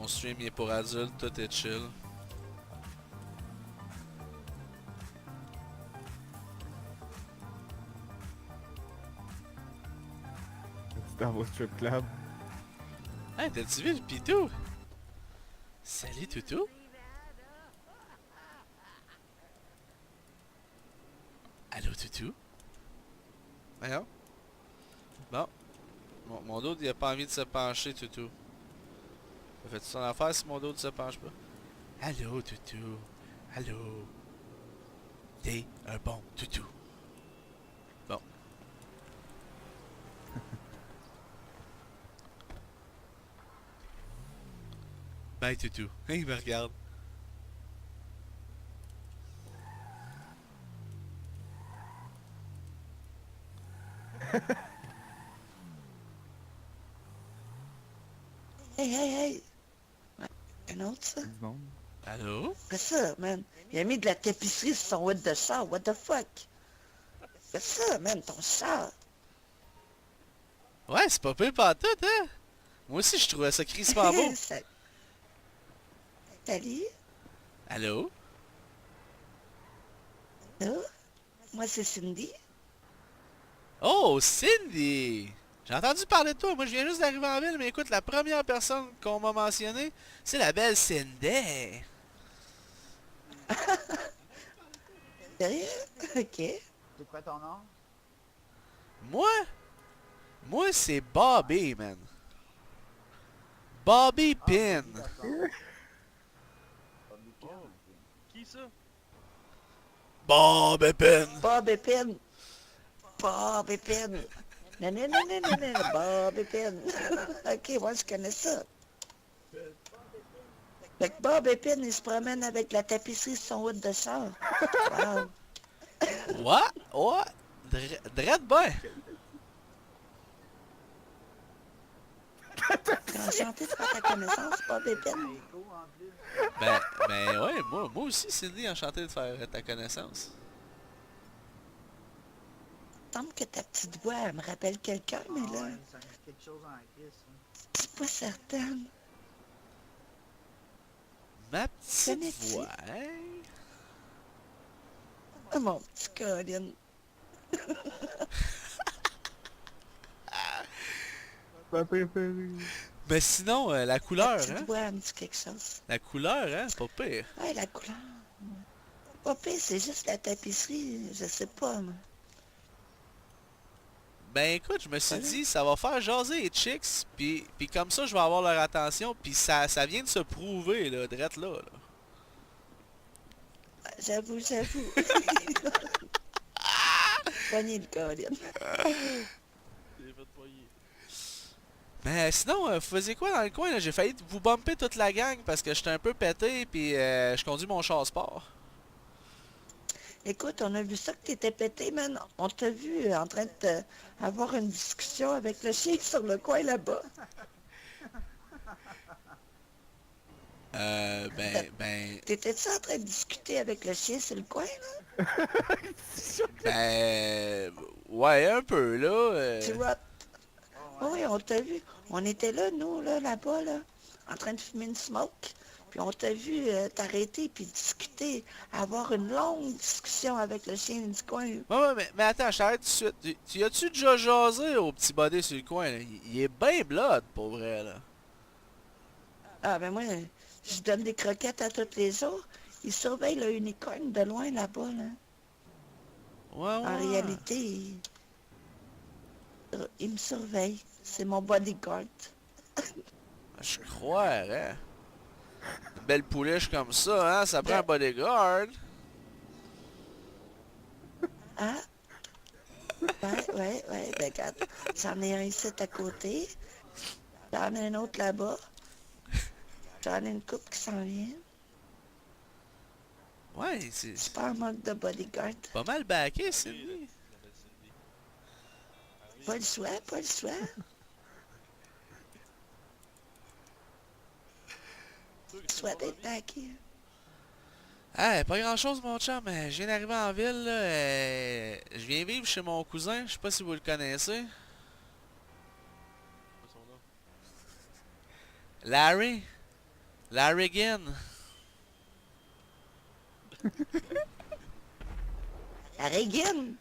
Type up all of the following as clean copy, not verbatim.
Mon stream il est pour adultes, tout est chill. C'est dans vos strip club. Hey, t'as-tu vu le pitou? Salut toutou. Allô toutou? Voyons. Bon. Mon dos il a pas envie de se pencher toutou. Ça fait son affaire si mon dos ne se penche pas? Allô toutou. Allô. T'es un bon toutou. Bon. Bye toutou. Il me regarde. Hey, hey, hey! Un autre, ça? Du monde. Allô? Fais ça, man. Il a mis de la tapisserie sur son whip de char. What the fuck? Fais ça, man, ton char. Ouais, c'est pas pire pas tout, hein? Moi aussi, je trouvais ça crissement beau. Salut? Allô? Allô? Moi, c'est Cindy. Oh, Cindy! J'ai entendu parler de toi. Moi, je viens juste d'arriver en ville, mais écoute, la première personne qu'on m'a mentionné, c'est la belle Cindy. Sérieux? Ok. C'est quoi ton nom? Moi? Moi, c'est Bobby, man. Bobby Pin. Qui ça? Bobby Pin. Bob Épine. Bob Épine. Non, non, non, non, non, non, Bob Épine. Ok, moi, je connais ça. Fait que Bob Épine, il se promène avec la tapisserie sur son whip de char. Wow. What? What? Drette ben. Enchanté de faire ta connaissance, Bob Épine. Écho en plus. Ben ouais, moi aussi, Cindy, enchanté de faire ta connaissance. Il me semble que ta petite voix, elle me rappelle quelqu'un, mais là, Ouais, ça me dit quelque chose en crise. je suis pas certaine. Ma petite Connais-tu? voix, hein? Oh, mon petit Colin. Ma préférée. Mais sinon, la La couleur, petite hein? voix, elle me dit quelque chose. La couleur, hein? Pas pire. Ouais, la couleur. Pas pire, c'est juste la tapisserie, je sais pas, moi. Ben écoute, je me suis Voilà. dit, ça va faire jaser les chicks, puis comme ça, je vais avoir leur attention, puis ça vient de se prouver, là, drette là, là. J'avoue, j'avoue. Poignée le Colin. J'ai fait poigner. Mais sinon, vous faisiez quoi dans le coin, là? J'ai failli vous bumper toute la gang, parce que j'étais un peu pété, puis je conduis mon char sport. Écoute, on a vu ça que t'étais pété, man. On t'a vu en train de avoir une discussion avec le chien sur le coin là-bas. Ben... T'étais-tu en train de discuter avec le chien sur le coin, là? Ben... Ouais, un peu, là. Tu vois? Oui, on t'a vu. On était là, nous, là, là-bas, là, en train de fumer une smoke. Puis on t'a vu t'arrêter puis discuter, avoir une longue discussion avec le chien du coin. Ouais, mais attends, je t'arrête tout de suite. Tu as-tu déjà jasé au petit body sur le coin, là? Il est bien blood, pour vrai, là. Ah, ben moi, je donne des croquettes à tous les jours. Il surveille le unicorn de loin là-bas, là. Ouais, ouais. En réalité, il me surveille. C'est mon bodyguard. Je croirais. Une belle pouliche comme ça, hein? Ça prend un bodyguard. Ah? Ouais. Ben, regarde, j'en ai un ici à côté. J'en ai un autre là-bas. J'en ai une coupe qui s'en vient. Ouais, Je c'est suis pas en manque de bodyguard. pas mal backé, Cindy. La belle Cindy. Pas le choix, pas le choix. Soit d'être backé. Hey, pas grand chose, mon chum. Je viens d'arriver en ville, là. Je viens vivre chez mon cousin. Je sais pas si vous le connaissez. Pas son nom. Larry. La Reagan. La Reagan.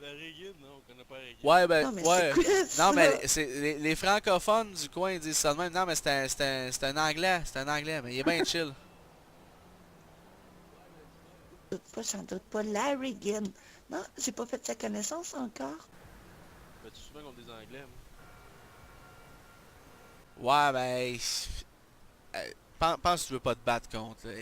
La Reagan, non, on connaît pas Reagan. Ouais, ben, Non, mais ouais. c'est quoi ça? Non, mais c'est les francophones du coin ils disent ça de même. Non, mais c'est un anglais. C'est un anglais, mais il est bien chill. J'en doute pas. La Reagan. Non, j'ai pas fait sa connaissance encore. Fais-tu souvent contre des Anglais, moi? Ouais, ben. Pense que tu veux pas te battre contre. Là.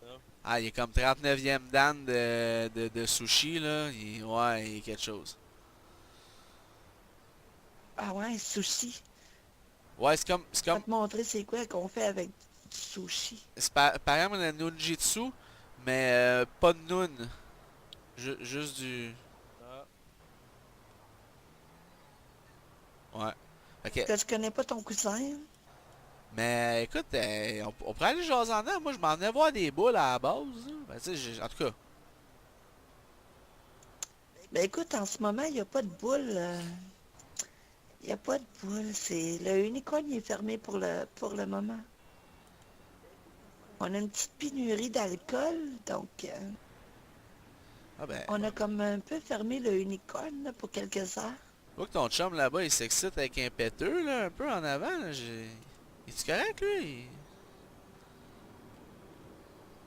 Non. Ah, il est comme 39e Dan de sushi, là. Ouais, il est quelque chose. Ah ouais, sushi. Ouais, c'est comme. C'est Je vais comme. te montrer c'est quoi qu'on fait avec du sushi. C'est par exemple le nunjitsu, mais pas de nun. Juste du. Ah, Ouais. Ok. Que je connais pas ton cousin. Mais écoute, on pourrait aller jaser en dedans. Moi, je m'en venais voir des boules à la base. Là. Ben, tu sais, en tout cas. Ben écoute, en ce moment, il n'y a pas de boule. Il n'y a pas de boule. C'est le unicorn est fermé pour le moment. On a une petite pénurie d'alcool, donc Ah ben. on a comme un peu fermé le unicorn là, pour quelques heures. Je vois que ton chum là-bas, il s'excite avec un péteux, là, un peu en avant. Là. Es-tu correct, lui?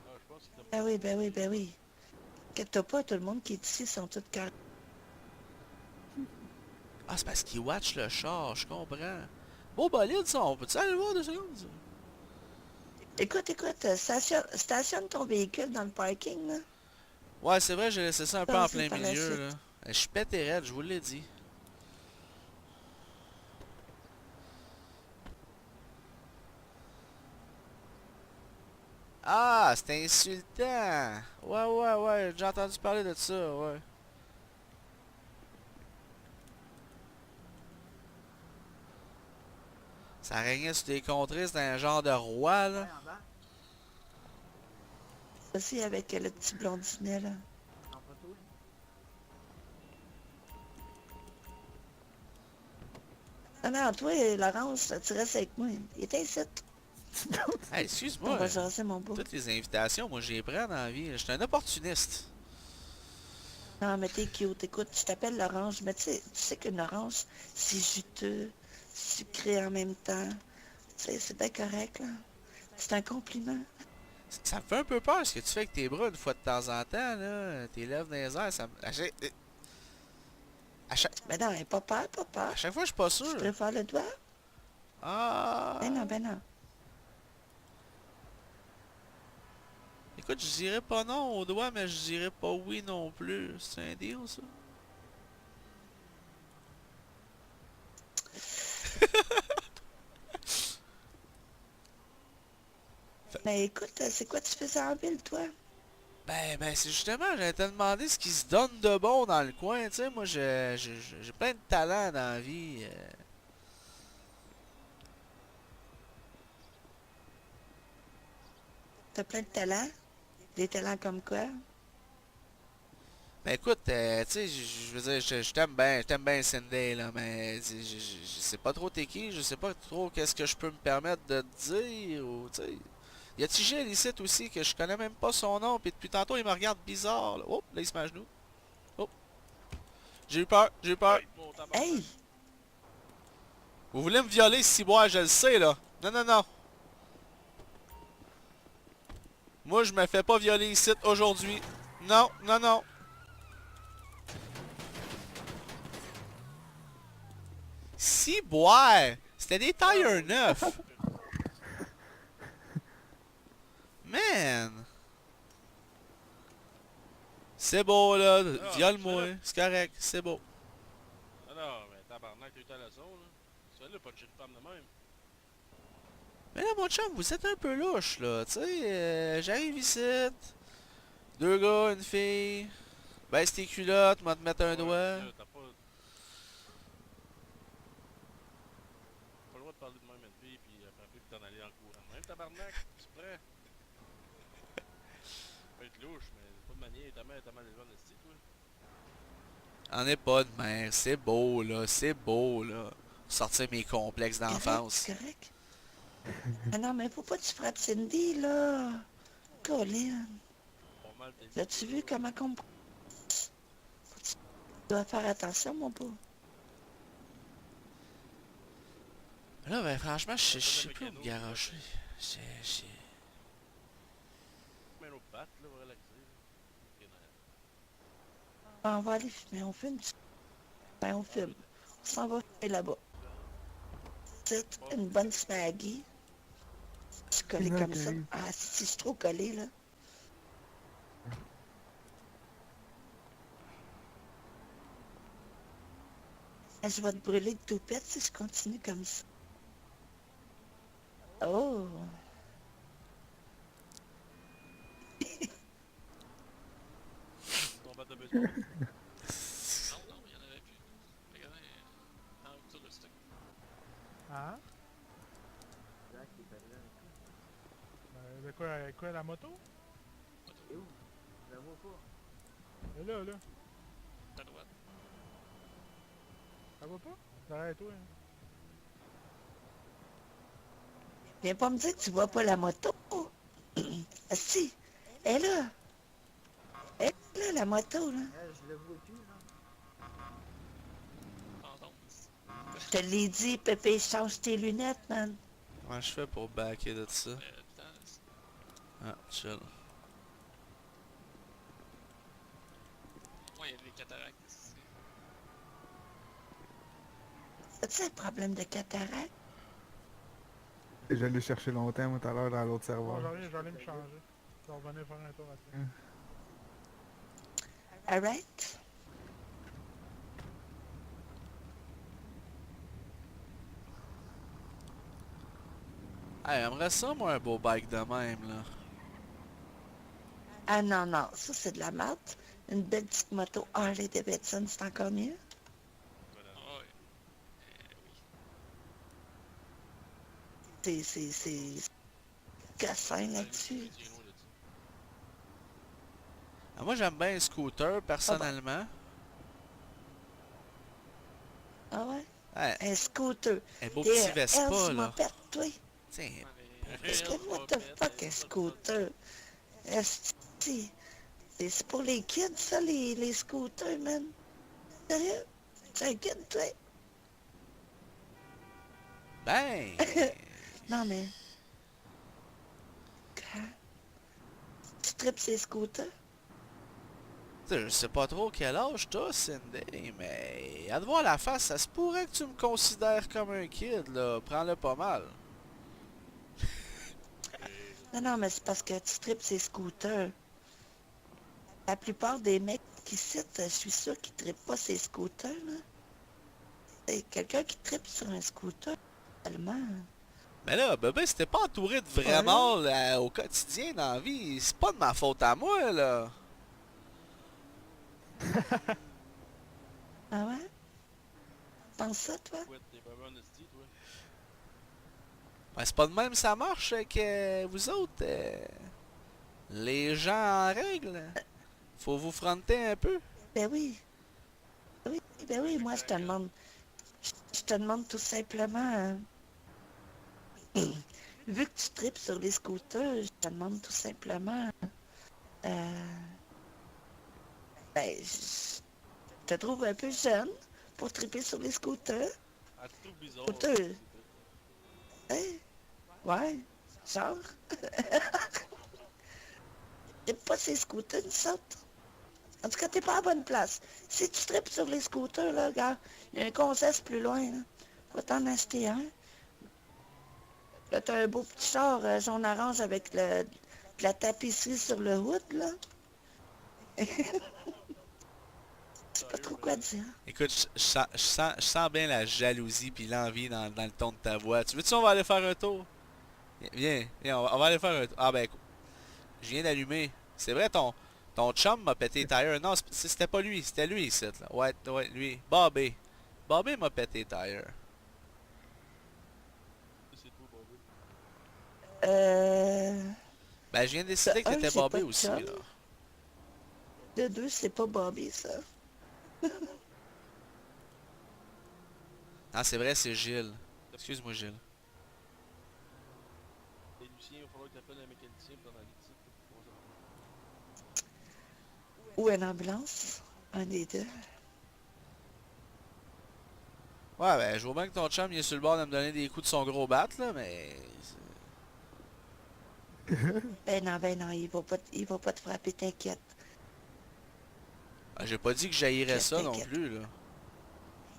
ah, je pense que t'as Ben oui, ben oui, ben oui. Inquiète-toi pas, tout le monde qui est ici sont tous corrects. Ah, c'est parce qu'il watch le char, je comprends. Beau bolide, ça. On peut-tu aller le voir 2 secondes? Ça? Écoute, stationne ton véhicule dans le parking, là. Ouais, c'est vrai, j'ai laissé ça un peu en Vas-y, plein par la milieu, suite. là. Je suis pété raide, je vous l'ai dit. Ah, c'est insultant! Ouais, j'ai entendu parler de ça, ouais. Ça régnait sur des contrées, c'était un genre de roi, Ouais, là. en bas. Aussi avec le petit blondinet, là. En photo. Ah non, toi, Laurence, tu restes avec moi. Il était ici. Hey, On excuse-moi. va jaser, mon beau. Toutes les invitations, moi, j'y prends dans la vie. Je suis un opportuniste. Non, mais t'es cute. Écoute, je t'appelle l'orange, mais tu sais qu'une orange, c'est juteux, sucré en même temps. Tu sais, c'est bien correct, là. C'est un compliment. Ça me fait un peu peur ce que tu fais avec tes bras une fois de temps en temps, là. Tes lèvres dans les airs, ça me... Ben non, pas peur, pas peur. À chaque fois, je suis pas Tu sûr. préfères le doigt? Ah... Ben non. Écoute, je dirais pas non au doigt, mais je dirais pas oui non plus. C'est un deal, ça? Mais écoute, c'est quoi tu faisais en ville, toi? Ben, c'est justement, j'allais te demander ce qui se donne de bon dans le coin, tu sais. Moi, j'ai plein de talents dans la vie. T'as plein de talents? Des talents comme quoi? Ben écoute, tu sais, je veux dire, je t'aime bien Cindy, là, mais je sais pas trop t'es qui, je sais pas trop qu'est-ce que je peux me permettre de te dire, ou, tu sais. Y a Tigel ici aussi, que je connais même pas son nom, puis depuis tantôt, il me regarde bizarre, là. Oh, là, il se met à genoux. Oh. J'ai eu peur, j'ai eu peur. Hey, bon, tabarnak. Hey! Vous voulez me violer, ciboire, je le sais, là. Non. Moi, je me fais pas violer ici, aujourd'hui. Non. Ciboire! C'était des tires neufs! Man! C'est beau, là. Ah, Viole-moi. ça, C'est correct. C'est beau. Ah non, mais tabarnak, t'as eu ta leçon, là. Ça, là, pas de femme de même. Mais là, mon chum, vous êtes un peu louche, là. Tu sais, j'arrive ici. 2 gars, une fille. Baisse tes culottes, moi te mettre un doigt. Là, t'as pas le droit de parler de même à une fille, puis après, puis t'en aller en courant. Même tabarnak, tu prends. Peut être louche, mais pas de manière, ta mère est mal élevée en esti, toi. En est pas de mère. C'est beau, là. C'est beau, là. Sortir mes complexes Correct, d'enfance. c'est correct. Ah non, mais faut pas que tu frappes Cindy, là. Colin. Pas mal, t'es L'as-tu vu comment on... Tu dois faire attention, mon beau. Là, ben franchement, je T'as sais le plus où me mécano, garocher. C'est... mets un autre patte, là, on va relaxer. Là. Ok, On va aller fumer, on fume. Ben, on fume. On s'en va fumer là-bas. C'est une bonne smaggy. Je suis collé Final comme qui ça. arrive. Ah, si je suis trop collé, là. Ah, je vais te brûler de toupette si je continue comme ça. Oh! ton batte de baseball. Non, il y en avait plus. Regardez, en rupture de stock. Hein? Jack, il est là. De quoi, la moto? Et où? Je la vois pas. Elle est là. À droite. Ça va pas? Derrière toi, hein. Viens pas me dire que tu vois pas la moto. Ah, si! Elle est là! Elle est là, la moto, là. Je le vois plus, là. Fantôme. Je te l'ai dit, Pépé, change tes lunettes, man. Comment je fais pour backer de ça? Putain, Ah, chill. moi, il y a des cataractes ici. As-tu un problème de cataracte? J'allais chercher longtemps, moi, tout à l'heure, dans l'autre Bon, serveur. j'allais me changer. Je vais revenir faire un tour après. Alright? Hey, j'aimerais ça, moi, un beau bike de même, là. Ah non, non, ça c'est de la merde. Une belle petite moto Harley Davidson, c'est encore mieux. Voilà. Ah ouais. Oui. C'est cassin là-dessus. Tiens loin de ça. Ah, moi, j'aime bien les scooters, personnellement. Ah ouais? Ouais, Un scooter. un beau T'es petit un Vespa, Else là. mopette, toi. Tiens, Parce que what the fuck, un scooter? Esti. C'est pour les kids, ça, les scooters, man. Sérieux? C'est un kid, toi? ben... Non, mais... Quand? Tu tripes ces scooters? Je sais pas trop quel âge t'as, Cindy, mais à te voir la face, ça se pourrait que tu me considères comme un kid, là. Prends-le pas mal. Non, non, mais c'est parce que tu tripes ces scooters. La plupart des mecs qui citent, je suis sûr qu'ils trippent pas ces scooters, là. C'est quelqu'un qui trippe sur un scooter, tellement. Mais là, bébé, si t'es pas entouré de vrais mâles au quotidien dans la vie, c'est pas de ma faute à moi, là. Ah ouais? Pense ça, toi? Ouais, t'es pas bon esti, toi. Ben, c'est pas de même ça marche que vous autres, les gens en règle. Faut vous fronter un peu. Ben oui. Ben oui, moi je te demande. Je te demande tout simplement. Vu que tu tripes sur les scooters, je te demande tout simplement. Ben, je te trouve un peu jeune pour triper sur les scooters. Ah, tu trouves bizarre. Scooter. c'est tout. Hein? Ouais, genre. T'es pas ces scooters, une sorte. En tout cas, t'es pas à la bonne place. Si tu tripes sur les scooters, là, gars, il y a un concesse plus loin, là. Va t'en acheter un. Là, t'as un beau petit char jaune-orange avec de la tapisserie sur le hood, là. Je sais pas trop quoi dire. Écoute, je sens bien la jalousie puis l'envie dans le ton de ta voix. Tu veux-tu on va aller faire un tour? Viens, on va aller faire un tour. Ah ben, écoute, je viens d'allumer. C'est vrai, ton chum m'a pété les tires. Non, c'était pas lui, c'était lui ici, là. Ouais, lui. Bobby. Bobby m'a pété les tires. C'est tout, Bobby. Ben, je viens de décider que Un, t'étais j'ai pas Bobby de aussi, chum. là. De deux, c'est pas Bobby, ça. Ah, c'est vrai, c'est Gilles. Excuse-moi, Gilles. l'électricien, il va falloir que t'appelles un mécanicien pour t'en aller ici. Ou une ambulance. Un des deux. Ouais, ben, je vois bien que ton chum, il est sur le bord de me donner des coups de son gros bat, là, mais... Ben non, il va pas te frapper, t'inquiète. Ah, j'ai pas dit que j'haïrais ça non T'inquiète. plus, là.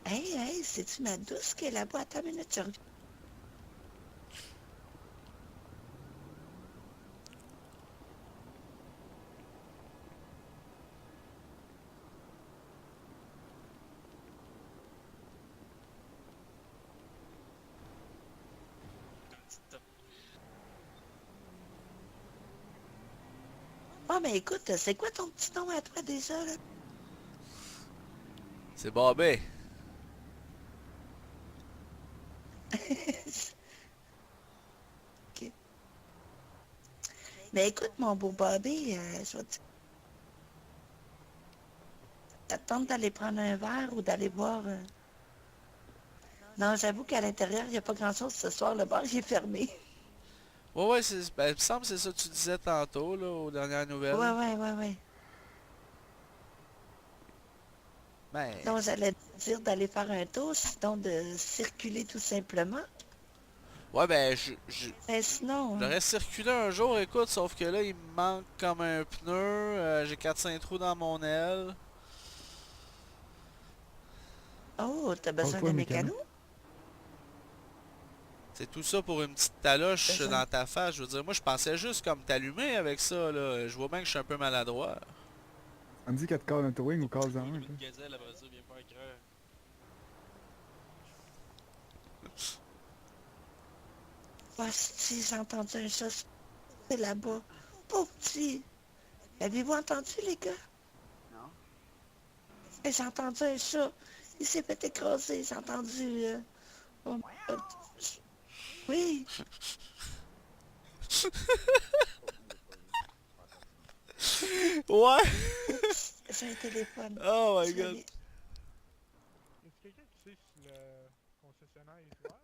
Hey, c'est-tu ma douce qui est là-bas? Attends une minute, je reviens. Ah, mais écoute, c'est quoi ton petit nom à toi déjà, là? C'est Bobby. Ok. Mais écoute, mon beau Bobby, je vais te... Ça te tente d'aller prendre un verre ou d'aller boire... Non, j'avoue qu'à l'intérieur, il n'y a pas grand-chose ce soir. Le bar, il est fermé. Ouais, ben, il me semble que c'est ça que tu disais tantôt, là, aux dernières nouvelles. Ouais. Ben, Donc, j'allais te dire d'aller faire un tour, sinon de circuler tout simplement. ouais, ben, Mais sinon... j'aurais circulé un jour, écoute, sauf que là, il me manque comme un pneu, j'ai 4-5 trous dans mon aile. Oh, t'as besoin Parle-toi, de mécano. mécano? C'est tout ça pour une petite taloche Besoin. dans ta face. Je veux dire, moi, je pensais juste comme t'allumer avec ça, là. Je vois bien que je suis un peu maladroit. Ça me dit qu'elle te cale un towing ou cale en un. Une gazelle, après ça, vient faire creux. Voici, j'ai entendu un chat. C'est là-bas. Pauvre petit. Avez-vous entendu, les gars? Non? J'ai entendu un chat. Il s'est fait écraser. J'ai entendu... oh, euh, oui. Ouais! Oups, j'ai un téléphone. Oh my Je god. l'avais- Y a quelqu'un qui sait si le concessionnaire est ouvert?